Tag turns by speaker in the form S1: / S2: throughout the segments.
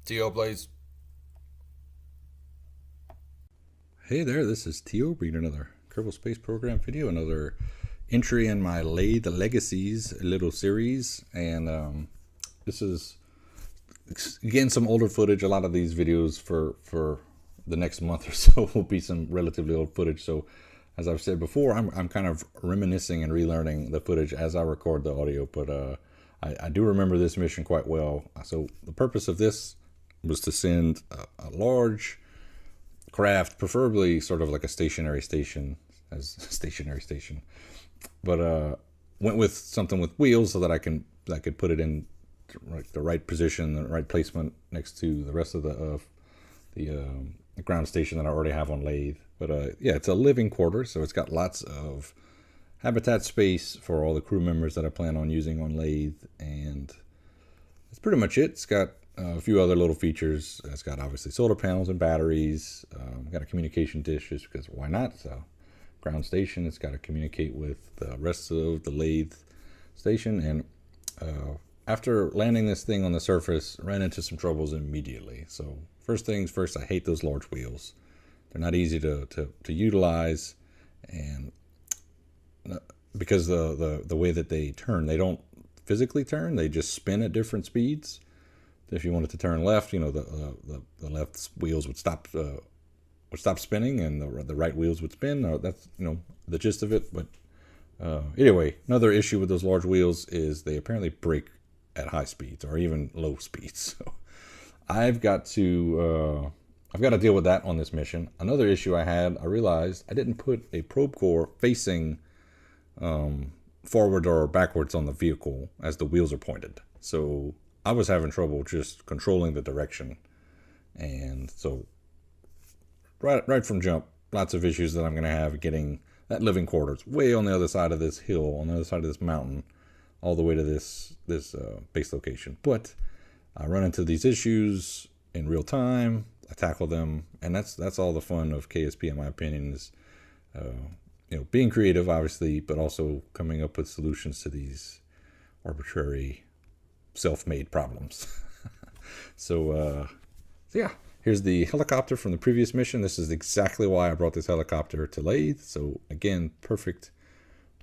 S1: T.O. Blaze.
S2: Hey there, this is Tio bringing another Kerbal Space Program video, another entry in my Laythe Legacies little series. And this is, again, some older footage. A lot of these videos for the next month or so will be some relatively old footage. So as I've said before, I'm kind of reminiscing and relearning the footage as I record the audio. But I do remember this mission quite well. So the purpose of this was to send a large craft, preferably sort of like a stationary station, but went with something with wheels so that I could put it in the right position, the right placement next to the rest of the ground station that I already have on Laythe. But yeah, it's a living quarter, so it's got lots of habitat space for all the crew members that I plan on using on Laythe, and that's pretty much it. It's got a few other little features. It's got obviously solar panels and batteries. Got a communication dish just because why not? So ground station. It's got to communicate with the rest of the Laythe station. And after landing this thing on the surface, ran into some troubles immediately. So first things first, I hate those large wheels. They're not easy to utilize, and because the way that they turn, they don't physically turn. They just spin at different speeds. If you wanted to turn left, the left wheels would stop spinning, and the right wheels would spin. That's the gist of it. But anyway, another issue with those large wheels is they apparently brake at high speeds or even low speeds. So I've got to deal with that on this mission. Another issue I realized I didn't put a probe core facing forward or backwards on the vehicle as the wheels are pointed. So I was having trouble just controlling the direction, and so right from jump, lots of issues that I'm going to have getting that living quarters way on the other side of this hill, on the other side of this mountain, all the way to this base location. But I run into these issues in real time. I tackle them, and that's all the fun of KSP, in my opinion, is being creative, obviously, but also coming up with solutions to these arbitrary self-made problems. So yeah, here's the helicopter from the previous mission. This is exactly why I brought this helicopter to Laythe. So again, perfect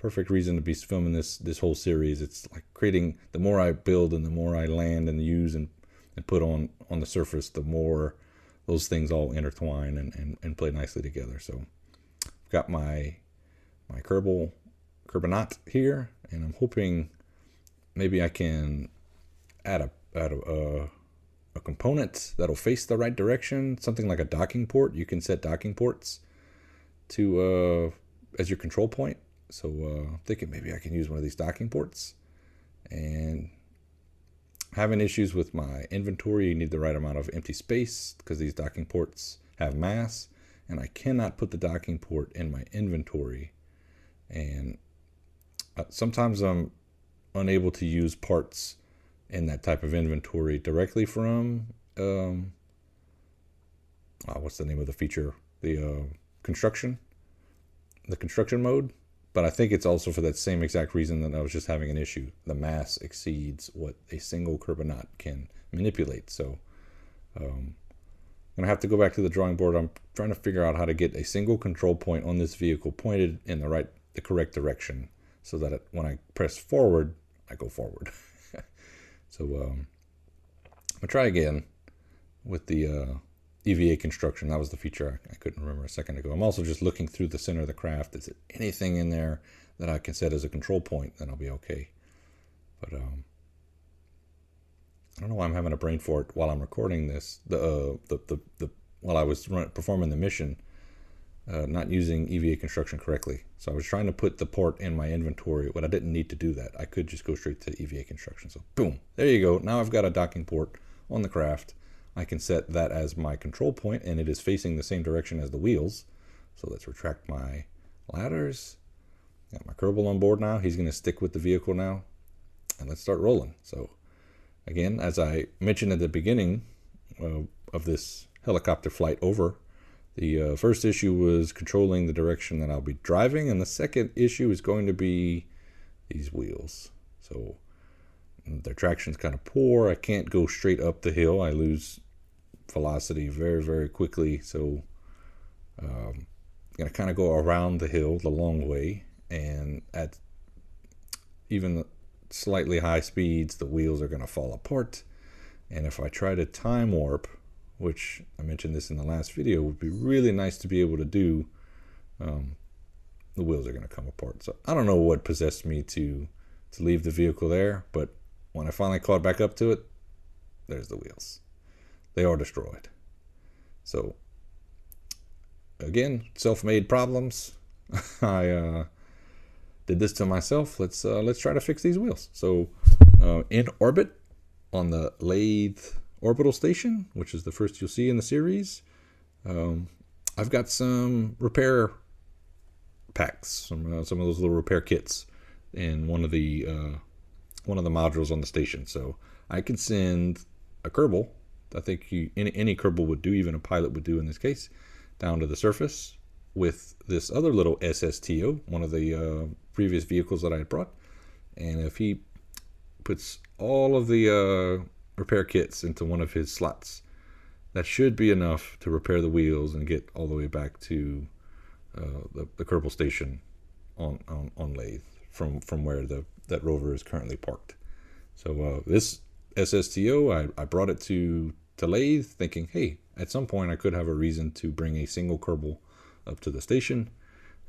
S2: reason to be filming this whole series. It's like creating, the more I build and the more I land and use and put on the surface, the more those things all intertwine and play nicely together. So I've got my Kerbanaut here, and I'm hoping maybe I can add a component that'll face the right direction, something like a docking port. You can set docking ports to as your control point. So I'm thinking maybe I can use one of these docking ports. And having issues with my inventory, you need the right amount of empty space because these docking ports have mass, and I cannot put the docking port in my inventory. And sometimes I'm unable to use parts in that type of inventory directly from what's the name of the feature, the construction mode. But I think it's also for that same exact reason that I was just having an issue. The mass exceeds what a single Kerbanaut can manipulate. So I'm gonna have to go back to the drawing board. I'm trying to figure out how to get a single control point on this vehicle pointed in the correct direction, so that when I press forward, I go forward. So I'm going to try again with the EVA construction. That was the feature I couldn't remember a second ago. I'm also just looking through the center of the craft. Is there anything in there that I can set as a control point? Then I'll be okay. But I don't know why I'm having a brain fart while I'm recording this. While I was performing the mission, not using EVA construction correctly. So I was trying to put the port in my inventory, but I didn't need to do that. I could just go straight to EVA construction. So boom, there you go. Now I've got a docking port on the craft. I can set that as my control point, and it is facing the same direction as the wheels. So let's retract my ladders. Got my Kerbal on board now. He's going to stick with the vehicle now, and let's start rolling. So again, as I mentioned at the beginning of this helicopter flight over, the first issue was controlling the direction that I'll be driving, and the second issue is going to be these wheels. So their traction's kind of poor. I can't go straight up the hill. I lose velocity very, very quickly. So I'm going to kind of go around the hill the long way, and at even slightly high speeds, the wheels are going to fall apart. And if I try to time warp, which I mentioned this in the last video, would be really nice to be able to do, the wheels are going to come apart. So I don't know what possessed me to leave the vehicle there, but when I finally caught back up to it, there's the wheels. They are destroyed. So again, self-made problems. I did this to myself. Let's try to fix these wheels. So in orbit on the Laythe orbital station, which is the first you'll see in the series, I've got some repair packs, some of those little repair kits in one of the modules on the station. So I can send a Kerbal. I think any Kerbal would do, even a pilot would do in this case, down to the surface with this other little SSTO, one of the previous vehicles that I had brought. And if he puts all of the repair kits into one of his slots, that should be enough to repair the wheels and get all the way back to the Kerbal station on Laythe from where that rover is currently parked. So this SSTO, I brought it to Laythe thinking, hey, at some point I could have a reason to bring a single Kerbal up to the station,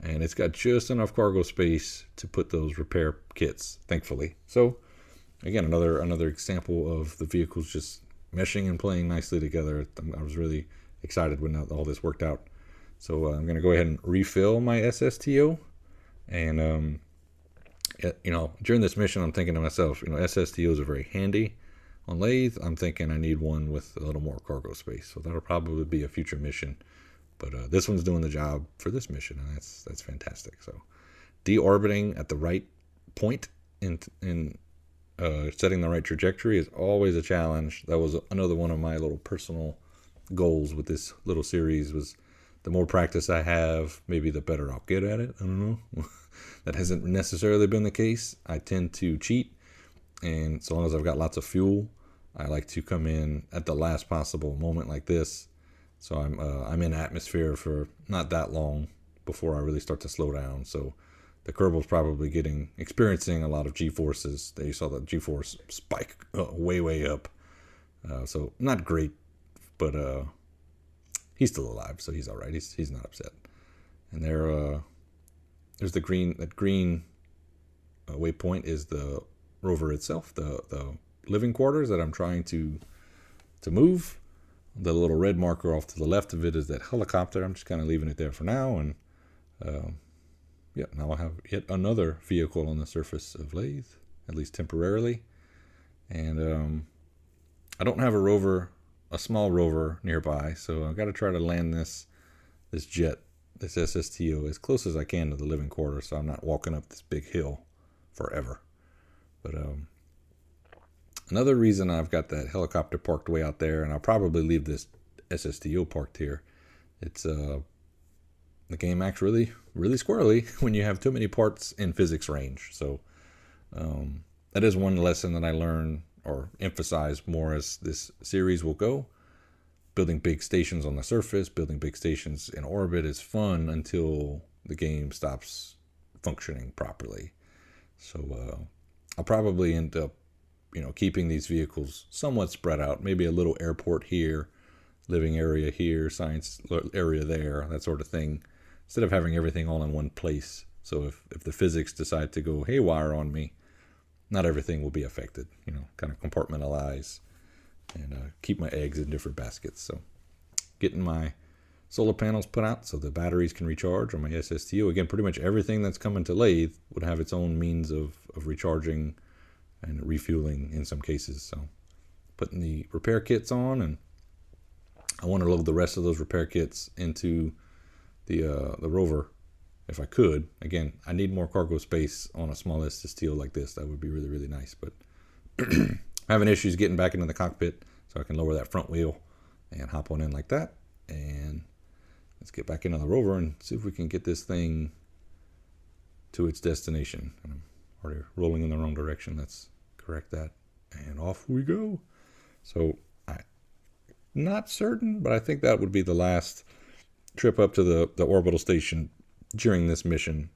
S2: and it's got just enough cargo space to put those repair kits, thankfully. So again, another example of the vehicles just meshing and playing nicely together. I was really excited when all this worked out. So I'm going to go ahead and refill my SSTO. And, during this mission, I'm thinking to myself, SSTOs are very handy on Laythe. I'm thinking I need one with a little more cargo space. So that'll probably be a future mission. But this one's doing the job for this mission, and that's fantastic. So deorbiting at the right point in setting the right trajectory is always a challenge. That was another one of my little personal goals with this little series, was the more practice I have, maybe the better I'll get at it. I don't know. That hasn't necessarily been the case. I tend to cheat, and so long as I've got lots of fuel, I like to come in at the last possible moment like this. So I'm in atmosphere for not that long before I really start to slow down. So the Kerbal's probably experiencing a lot of G-forces. You saw the G-force spike way up. So not great, but he's still alive, so he's all right. He's not upset. And there's the green. That green waypoint is the rover itself, the living quarters that I'm trying to move. The little red marker off to the left of it is that helicopter. I'm just kind of leaving it there for now, and now I have yet another vehicle on the surface of Laythe, at least temporarily. And I don't have a small rover nearby, so I've got to try to land this jet, this SSTO, as close as I can to the living quarter, so I'm not walking up this big hill forever. But another reason I've got that helicopter parked way out there, and I'll probably leave this SSTO parked here, it's the game acts really squirrely when you have too many parts in physics range. So that is one lesson that I learn or emphasize more as this series will go. Building big stations on the surface, building big stations in orbit is fun until the game stops functioning properly. So I'll probably end up keeping these vehicles somewhat spread out, maybe a little airport here, living area here, science area there, that sort of thing, instead of having everything all in one place. So if the physics decide to go haywire on me, not everything will be affected, kind of compartmentalize and keep my eggs in different baskets. So getting my solar panels put out so the batteries can recharge on my SSTO. Again, pretty much everything that's coming to Laythe would have its own means of recharging and refueling in some cases. So putting the repair kits on, and I want to load the rest of those repair kits into the rover if I could. Again, I need more cargo space on a small SSTO like this. That would be really nice, but having issues getting back into the cockpit, so I can lower that front wheel and hop on in like that. And let's get back into the rover and see if we can get this thing to its destination. And I'm already rolling in the wrong direction. Let's correct that, and off we go. So I Not certain, but I think that would be the last trip up to the orbital station during this mission.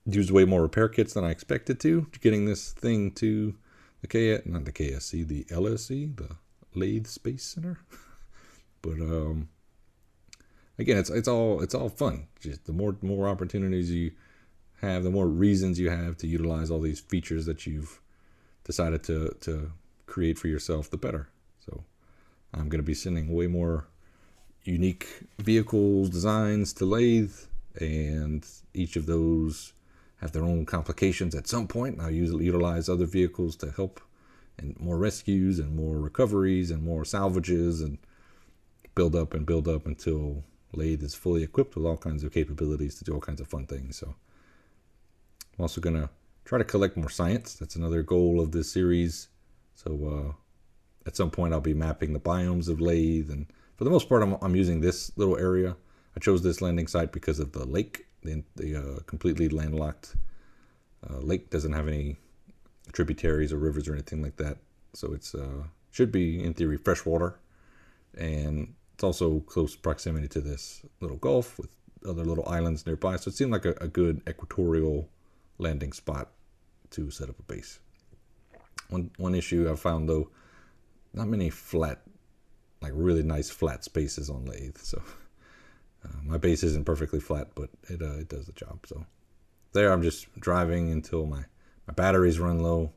S2: Used way more repair kits than I expected to getting this thing to the not the KSC, the LSC, the Laythe Space Center. But again, it's all fun. Just the more opportunities you have, the more reasons you have to utilize all these features that you've decided to create for yourself, the better. So I'm going to be sending way more unique vehicles designs to Laythe, and each of those have their own complications at some point. I'll utilize other vehicles to help, and more rescues and more recoveries and more salvages, and build up until Laythe is fully equipped with all kinds of capabilities to do all kinds of fun things. So I'm also going to try to collect more science. That's another goal of this series. So at some point I'll be mapping the biomes of Laythe, and for the most part I'm using this little area. I chose this landing site because of the lake. The completely landlocked lake doesn't have any tributaries or rivers or anything like that, so it's should be in theory freshwater, and it's also close proximity to this little gulf with other little islands nearby, so it seemed like a good equatorial landing spot to set up a base. One issue I found, though, not many flat, like really nice flat spaces on Laythe, so my base isn't perfectly flat, but it does the job. So there I'm just driving until my batteries run low.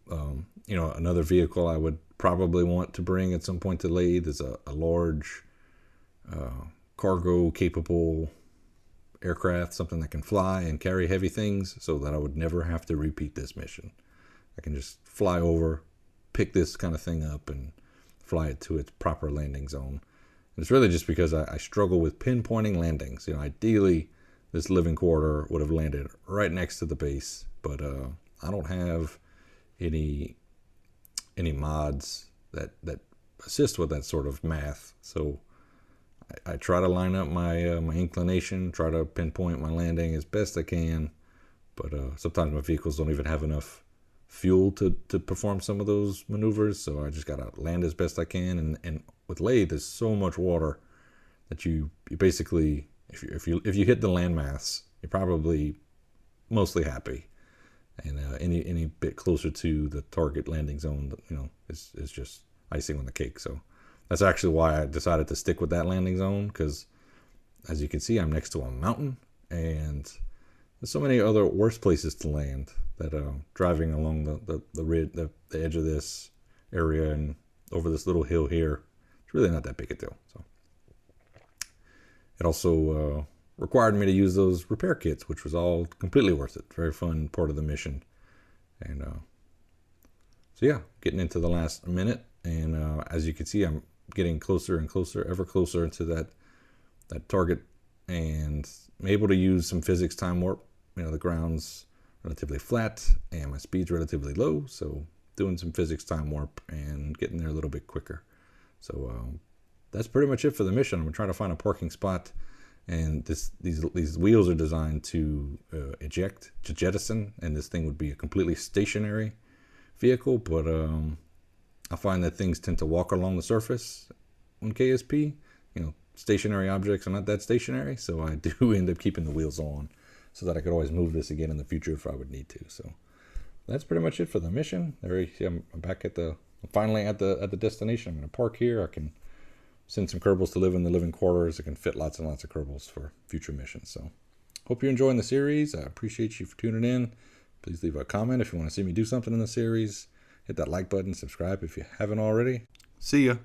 S2: Another vehicle I would probably want to bring at some point to Laythe is a large cargo capable aircraft, something that can fly and carry heavy things, so that I would never have to repeat this mission. I can just fly over, pick this kind of thing up, and fly it to its proper landing zone. And it's really just because I struggle with pinpointing landings. Ideally, this living quarter would have landed right next to the base, but I don't have any mods that assist with that sort of math. So I try to line up my inclination, try to pinpoint my landing as best I can, but sometimes my vehicles don't even have enough fuel to perform some of those maneuvers, so I just gotta land as best I can. And with Laythe, there's so much water that you basically, if you hit the landmass, you're probably mostly happy, and any bit closer to the target landing zone, is just icing on the cake. So that's actually why I decided to stick with that landing zone, because as you can see, I'm next to a mountain, and there's so many other worse places to land that driving along the edge of this area and over this little hill here, it's really not that big a deal. So it also required me to use those repair kits, which was all completely worth it. Very fun part of the mission. And so yeah, getting into the last minute, and as you can see, I'm getting closer and closer, ever closer into that target, and I'm able to use some physics time warp. The ground's relatively flat and my speed's relatively low, so doing some physics time warp and getting there a little bit quicker. So that's pretty much it for the mission. I'm gonna try to find a parking spot, and these wheels are designed to jettison, and this thing would be a completely stationary vehicle, but I find that things tend to walk along the surface on KSP. Stationary objects are not that stationary, so I do end up keeping the wheels on, so that I could always move this again in the future if I would need to. So that's pretty much it for the mission. I'm back finally at the destination. I'm going to park here. I can send some Kerbals to live in the living quarters. I can fit lots and lots of Kerbals for future missions. So hope you're enjoying the series. I appreciate you for tuning in. Please leave a comment if you want to see me do something in the series. Hit that like button, subscribe if you haven't already. See ya.